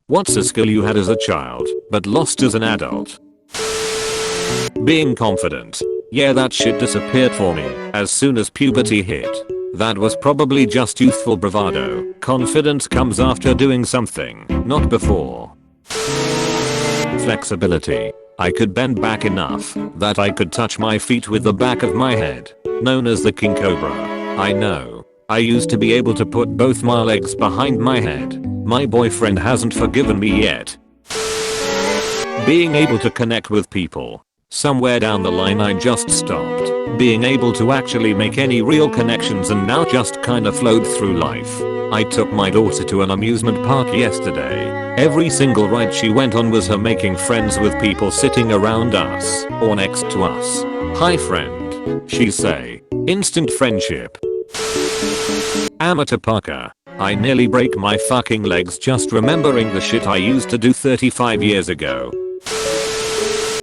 What's a skill you had as a child, but lost as an adult? Being confident. Yeah, that shit disappeared for me as soon as puberty hit. That was probably just youthful bravado. Confidence comes after doing something, not before. Flexibility. I could bend back enough that I could touch my feet with the back of my head. Known as the king cobra. I know. I used to be able to put both my legs behind my head. My boyfriend hasn't forgiven me yet. Being able to connect with people. Somewhere down the line I just stopped being able to actually make any real connections and now just kinda float through life. I took my daughter to an amusement park yesterday. Every single ride she went on was her making friends with people sitting around us or next to us. "Hi friend," she say. Instant friendship. Amateur parker. I nearly break my fucking legs just remembering the shit I used to do 35 years ago.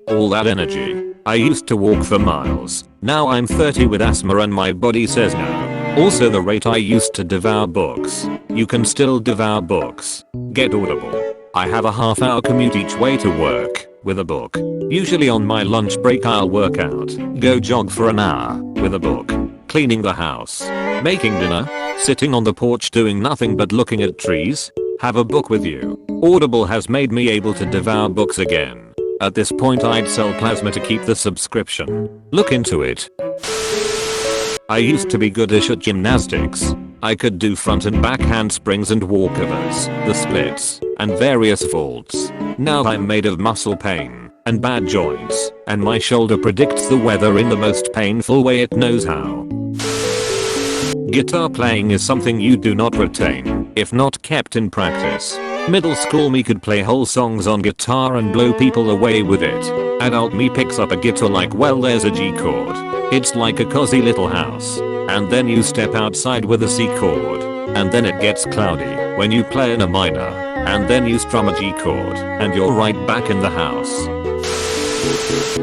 All that energy. I used to walk for miles. Now I'm 30 with asthma and my body says no. Also the rate I used to devour books. You can still devour books. Get Audible. I have a half-hour commute each way to work with a book. Usually on my lunch break I'll work out, go jog for an hour with a book. Cleaning the house. Making dinner. Sitting on the porch doing nothing but looking at trees. Have a book with you. Audible has made me able to devour books again. At this point I'd sell plasma to keep the subscription. Look into it. I used to be goodish at gymnastics. I could do front and back handsprings and walkovers, the splits, and various vaults. Now I'm made of muscle pain and bad joints, and my shoulder predicts the weather in the most painful way it knows how. Guitar playing is something you do not retain, if not kept in practice. Middle school me could play whole songs on guitar and blow people away with it. Adult me picks up a guitar like, well, there's a G chord. It's like a cozy little house. And then you step outside with a C chord. And then it gets cloudy when you play in a minor. And then you strum a G chord and you're right back in the house.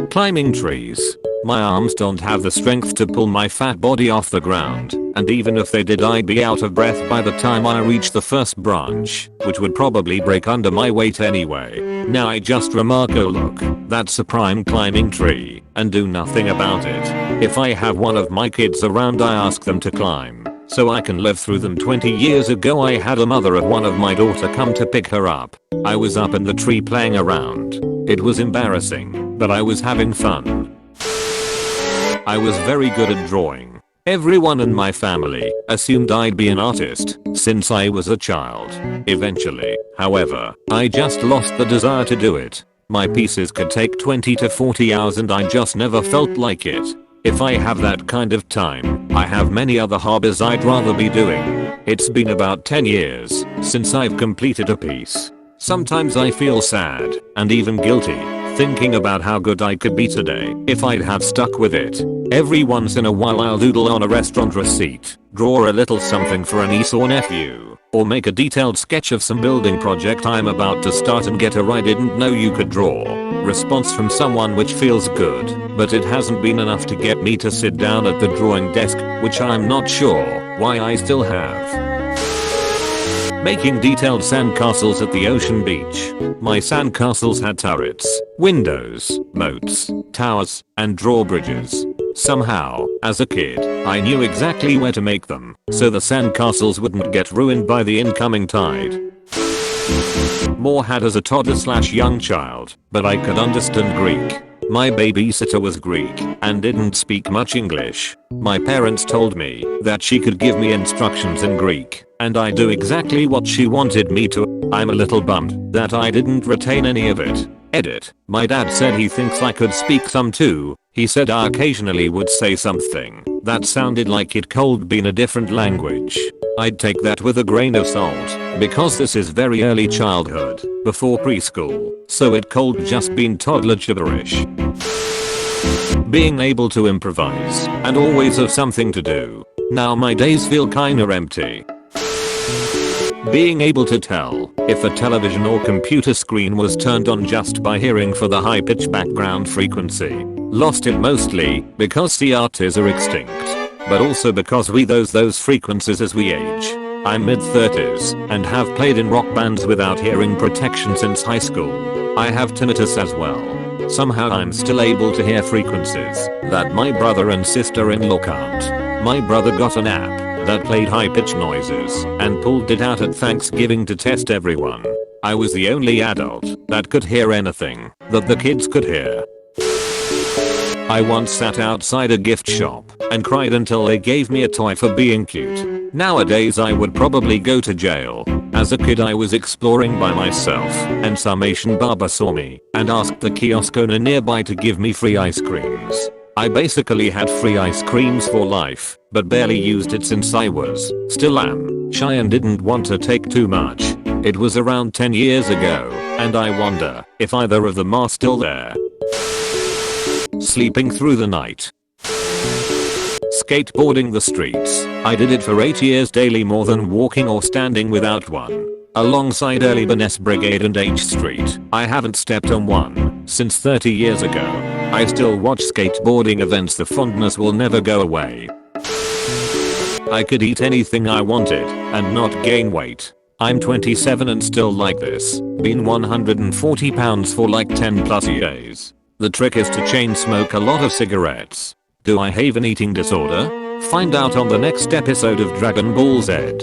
Climbing trees. My arms don't have the strength to pull my fat body off the ground, and even if they did I'd be out of breath by the time I reach the first branch, which would probably break under my weight anyway. Now I just remark, oh look, that's a prime climbing tree, and do nothing about it. If I have one of my kids around I ask them to climb, so I can live through them. 20 years ago I had a mother of one of my daughter come to pick her up. I was up in the tree playing around. It was embarrassing, but I was having fun. I was very good at drawing. Everyone in my family assumed I'd be an artist since I was a child. Eventually, however, I just lost the desire to do it. My pieces could take 20 to 40 hours and I just never felt like it. If I have that kind of time, I have many other hobbies I'd rather be doing. It's been about 10 years since I've completed a piece. Sometimes I feel sad and even guilty thinking about how good I could be today if I'd have stuck with it. Every once in a while I'll doodle on a restaurant receipt, draw a little something for a niece or nephew, or make a detailed sketch of some building project I'm about to start and get a "I didn't know you could draw" response from someone, which feels good, but it hasn't been enough to get me to sit down at the drawing desk, which I'm not sure why I still have. Making detailed sandcastles at the ocean beach. My sandcastles had turrets, windows, moats, towers, and drawbridges. Somehow, as a kid, I knew exactly where to make them, so the sandcastles wouldn't get ruined by the incoming tide. More had as a toddler/young child, but I could understand Greek. My babysitter was Greek and didn't speak much English. My parents told me that she could give me instructions in Greek, and I do exactly what she wanted me to. I'm a little bummed that I didn't retain any of it. Edit. My dad said he thinks I could speak some too. He said I occasionally would say something that sounded like it could be in a different language. I'd take that with a grain of salt, because this is very early childhood, before preschool, so it could just been toddler gibberish. Being able to improvise and always have something to do. Now my days feel kinda empty. Being able to tell if a television or computer screen was turned on just by hearing for the high-pitched background frequency. Lost it mostly because CRTs are extinct, but also because we lose those frequencies as we age. I'm mid-30s and have played in rock bands without hearing protection since high school. I have tinnitus as well. Somehow I'm still able to hear frequencies that my brother and sister-in-law can't. My brother got an app that played high-pitched noises and pulled it out at Thanksgiving to test everyone. I was the only adult that could hear anything that the kids could hear. I once sat outside a gift shop and cried until they gave me a toy for being cute. Nowadays I would probably go to jail. As a kid I was exploring by myself and some Asian barber saw me and asked the kiosk owner nearby to give me free ice creams. I basically had free ice creams for life, but barely used it since I was, still am, shy and didn't want to take too much. It was around 10 years ago, and I wonder if either of them are still there. Sleeping through the night. Skateboarding the streets. I did it for 8 years daily, more than walking or standing without one. Alongside Early Burness Brigade and H Street, I haven't stepped on one since 30 years ago. I still watch skateboarding events, the fondness will never go away. I could eat anything I wanted and not gain weight. I'm 27 and still like this. Been 140 pounds for like 10 plus years. The trick is to chain smoke a lot of cigarettes. Do I have an eating disorder? Find out on the next episode of Dragon Ball Z.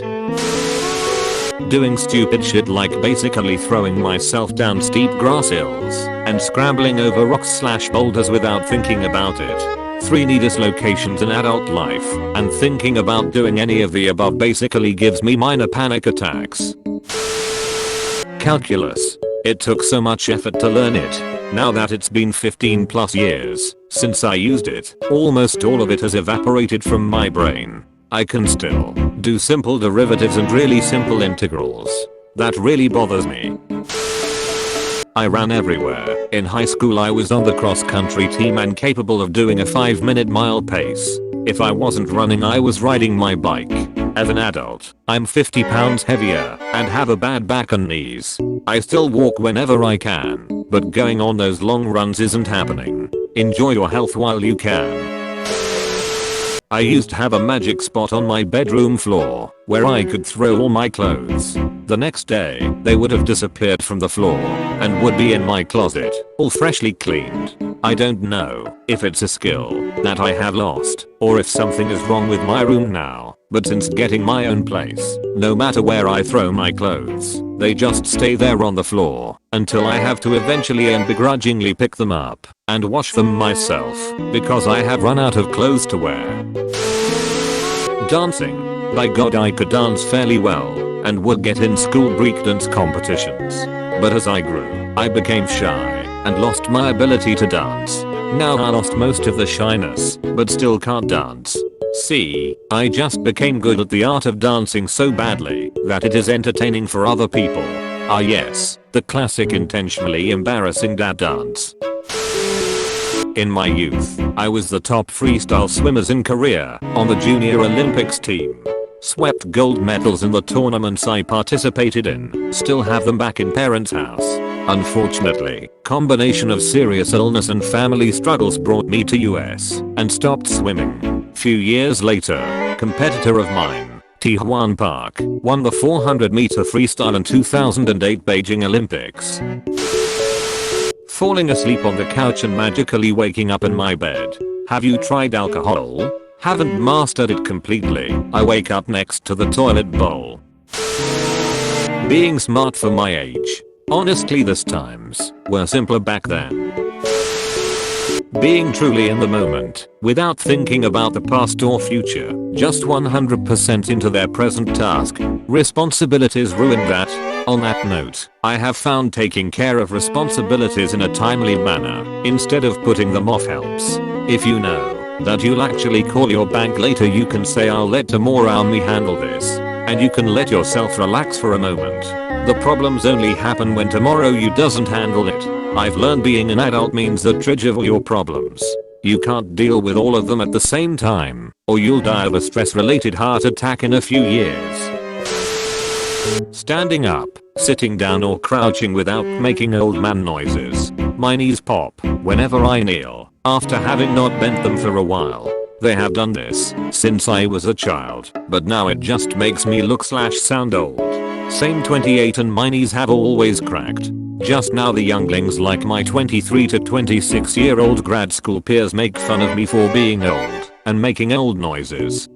Doing stupid shit like basically throwing myself down steep grass hills and scrambling over rocks/boulders without thinking about it. 3 needless locations in adult life, and thinking about doing any of the above basically gives me minor panic attacks. Calculus. It took so much effort to learn it. Now that it's been 15 plus years since I used it, almost all of it has evaporated from my brain. I can still do simple derivatives and really simple integrals. That really bothers me. I ran everywhere. In high school I was on the cross country team and capable of doing a 5-minute mile pace. If I wasn't running I was riding my bike. As an adult, I'm 50 pounds heavier and have a bad back and knees. I still walk whenever I can, but going on those long runs isn't happening. Enjoy your health while you can. I used to have a magic spot on my bedroom floor where I could throw all my clothes. The next day, they would have disappeared from the floor and would be in my closet, all freshly cleaned. I don't know if it's a skill that I have lost or if something is wrong with my room now, but since getting my own place, no matter where I throw my clothes, they just stay there on the floor until I have to eventually and begrudgingly pick them up and wash them myself because I have run out of clothes to wear. Dancing. By God, I could dance fairly well and would get in school breakdance competitions. But as I grew, I became shy and lost my ability to dance. Now I lost most of the shyness, but still can't dance. See, I just became good at the art of dancing so badly that it is entertaining for other people. Ah yes, the classic intentionally embarrassing dad dance. In my youth, I was the top freestyle swimmers in Korea on the Junior Olympics team. Swept gold medals in the tournaments I participated in. Still have them back in parents' house. Unfortunately, combination of serious illness and family struggles brought me to US and stopped swimming. Few years later, competitor of mine, Taehwan Park, won the 400 meter freestyle in 2008 Beijing Olympics. Falling asleep on the couch and magically waking up in my bed. Have you tried alcohol? Haven't mastered it completely. I wake up next to the toilet bowl. Being smart for my age. Honestly, these times were simpler back then. Being truly in the moment, without thinking about the past or future, just 100% into their present task. Responsibilities ruined that. On that note, I have found taking care of responsibilities in a timely manner, instead of putting them off, helps. If you know that you'll actually call your bank later, you can say, I'll let tomorrow me handle this. And you can let yourself relax for a moment. The problems only happen when tomorrow you doesn't handle it. I've learned being an adult means that triage all your problems. You can't deal with all of them at the same time, or you'll die of a stress-related heart attack in a few years. Standing up, sitting down or crouching without making old man noises. My knees pop whenever I kneel, after having not bent them for a while. They have done this since I was a child, but now it just makes me look/sound old. Same 28 and my knees have always cracked. Just now the younglings like my 23 to 26 year old grad school peers make fun of me for being old and making old noises.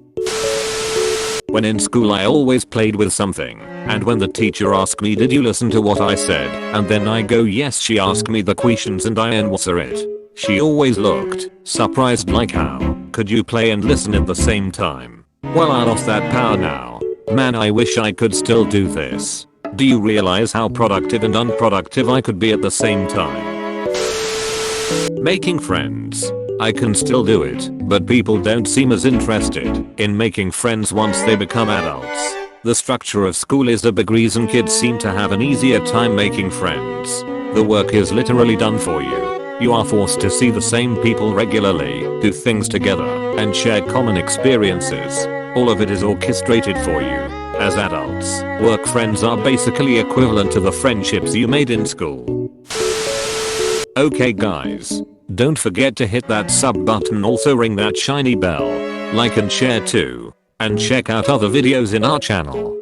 When in school I always played with something, and when the teacher asked me did you listen to what I said, and then I go yes, she asked me the questions and I answer it. She always looked surprised like how could you play and listen at the same time? Well, I lost that power now. Man, I wish I could still do this. Do you realize how productive and unproductive I could be at the same time? Making friends. I can still do it, but people don't seem as interested in making friends once they become adults. The structure of school is a big reason kids seem to have an easier time making friends. The work is literally done for you. You are forced to see the same people regularly, do things together, and share common experiences. All of it is orchestrated for you. As adults, work friends are basically equivalent to the friendships you made in school. Okay guys, don't forget to hit that sub button, also ring that shiny bell, like and share too, and check out other videos in our channel.